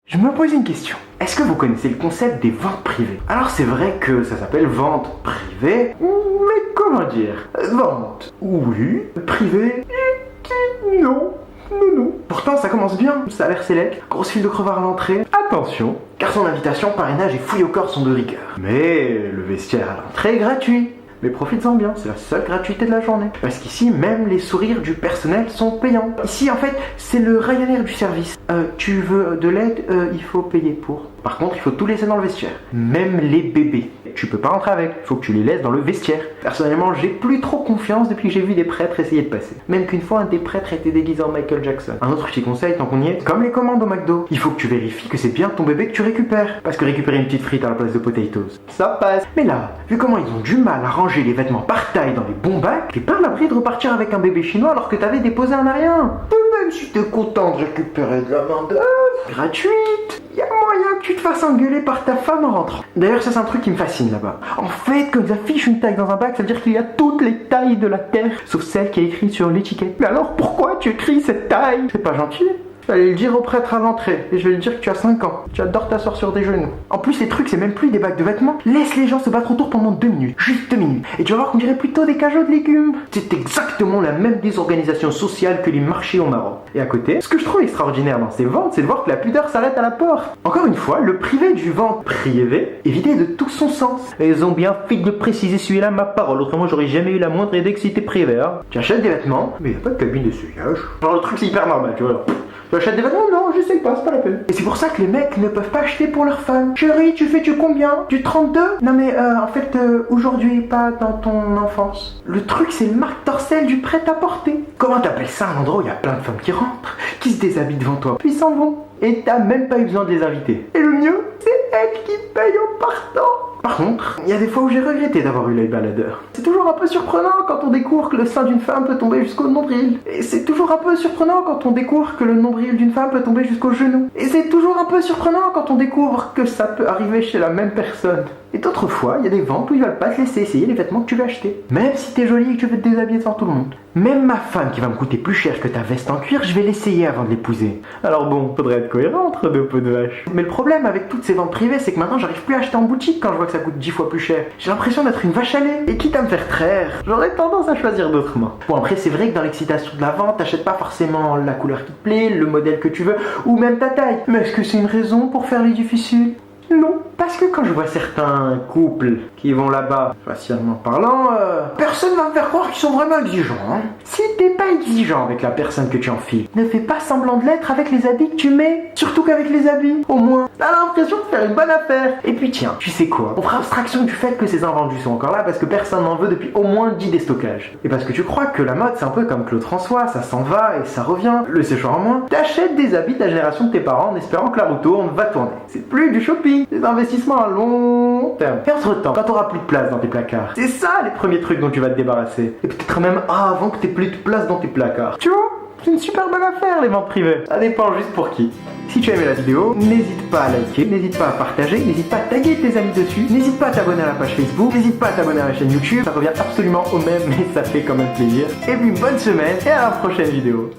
Je me pose une question. Est-ce que vous connaissez le concept des ventes privées? Alors c'est vrai que ça s'appelle vente privée, mais comment dire? Vente, oui, privée, non. Non. Pourtant ça commence bien, ça a l'air sélect, grosse file de crevards à l'entrée. Attention, car son invitation, parrainage et fouille au corps sont de rigueur. Mais le vestiaire à l'entrée est gratuit. Mais profites-en bien, c'est la seule gratuité de la journée. Parce qu'ici, même les sourires du personnel sont payants. Ici, en fait, c'est le Ryanair du service. Tu veux de l'aide, il faut payer pour. Par contre, il faut tout laisser dans le vestiaire. Même les bébés. Tu peux pas rentrer avec, il faut que tu les laisses dans le vestiaire. Personnellement, j'ai plus trop confiance depuis que j'ai vu des prêtres essayer de passer. Même qu'une fois, un des prêtres était déguisé en Michael Jackson. Un autre petit conseil, tant qu'on y est, comme les commandes au McDo, il faut que tu vérifies que c'est bien ton bébé que tu récupères. Parce que récupérer une petite frite à la place de potatoes, ça passe. Mais là, vu comment ils ont du mal à ranger les vêtements par taille dans les bons bacs, t'es pas à l'abri de repartir avec un bébé chinois alors que t'avais déposé un rien. Même si t'es content de récupérer de la main-d'œuvre gratuite, y a moyen que tu te fasses engueuler par ta femme en rentrant. D'ailleurs, ça c'est un truc qui me fascine là-bas. En fait, quand ils affichent une taille dans un bac, ça veut dire qu'il y a toutes les tailles de la terre, sauf celle qui est écrite sur l'étiquette. Mais alors pourquoi tu écris cette taille? C'est pas gentil. Allez le dire au prêtre à l'entrée, et je vais lui dire que tu as 5 ans. Tu adores t'asseoir sur des genoux. En plus, ces trucs, c'est même plus des bacs de vêtements. Laisse les gens se battre autour pendant 2 minutes. Juste 2 minutes. Et tu vas voir qu'on dirait plutôt des cajots de légumes. C'est exactement la même désorganisation sociale que les marchés au Maroc. Et à côté, ce que je trouve extraordinaire dans ces ventes, c'est de voir que la pudeur s'arrête à la porte. Encore une fois, le privé du vente privé est vidé de tout son sens. Et ils ont bien fait de préciser celui-là ma parole, autrement j'aurais jamais eu la moindre idée que c'était privé. Hein. Tu achètes des vêtements, mais y a pas de cabine d'essuyage. Genre le truc c'est hyper normal, tu vois. Tu achètes des vêtements? Non, je sais pas, c'est pas la peine. Et c'est pour ça que les mecs ne peuvent pas acheter pour leur femme. Chérie, tu fais combien? Du 32? Non mais en fait, aujourd'hui, pas dans ton enfance. Le truc, c'est le Marc Dorcel du prêt-à-porter. Comment t'appelles ça un endroit où il y a plein de femmes qui rentrent, qui se déshabillent devant toi, puis s'en vont? Et t'as même pas eu besoin de les inviter. Et le mieux, c'est elle qui paye en partant. Par contre, il y a des fois où j'ai regretté d'avoir eu l'œil baladeur. C'est toujours un peu surprenant quand on découvre que le sein d'une femme peut tomber jusqu'au nombril. Et c'est toujours un peu surprenant quand on découvre que le nombril d'une femme peut tomber jusqu'au genou. Et c'est toujours un peu surprenant quand on découvre que ça peut arriver chez la même personne. Et d'autres fois, il y a des ventes où ils veulent pas te laisser essayer les vêtements que tu veux acheter. Même si t'es jolie et que tu veux te déshabiller devant tout le monde. Même ma femme qui va me coûter plus cher que ta veste en cuir, je vais l'essayer avant de l'épouser. Alors bon, faudrait être cohérent entre deux peaux de vache. Mais le problème avec toutes ces ventes privées, c'est que maintenant j'arrive plus à acheter en boutique quand je vois que ça coûte 10 fois plus cher. J'ai l'impression d'être une vache à lait. Et quitte à me faire traire, j'aurais tendance à choisir d'autrement. Bon après c'est vrai que dans l'excitation de la vente, t'achètes pas forcément la couleur qui te plaît, le modèle que tu veux, ou même ta taille. Mais est-ce que c'est une raison pour faire les difficiles? Non, parce que quand je vois certains couples qui vont là-bas, facialement parlant, personne va me faire croire qu'ils sont vraiment exigeants. Hein. Si t'es pas exigeant avec la personne que tu enfiles, ne fais pas semblant de l'être avec les habits que tu mets. Surtout qu'avec les habits, au moins, t'as l'impression de faire une bonne affaire. Et puis tiens, tu sais quoi? On fera abstraction du fait que ces invendus sont encore là parce que personne n'en veut depuis au moins 10 déstockages. Et parce que tu crois que la mode c'est un peu comme Claude François, ça s'en va et ça revient. Le séchoir en moins, t'achètes des habits de la génération de tes parents en espérant que la roue tourne, va tourner. C'est plus du shopping. Des investissements à long terme. Et entre-temps, quand t'auras plus de place dans tes placards, c'est ça les premiers trucs dont tu vas te débarrasser. Et peut-être même avant que t'aies plus de place dans tes placards. Tu vois? C'est une super bonne affaire les ventes privées. Ça dépend juste pour qui. Si tu as aimé la vidéo, n'hésite pas à liker, n'hésite pas à partager, n'hésite pas à taguer tes amis dessus, n'hésite pas à t'abonner à la page Facebook, n'hésite pas à t'abonner à la chaîne YouTube, ça revient absolument au même mais ça fait quand même plaisir. Et puis bonne semaine et à la prochaine vidéo.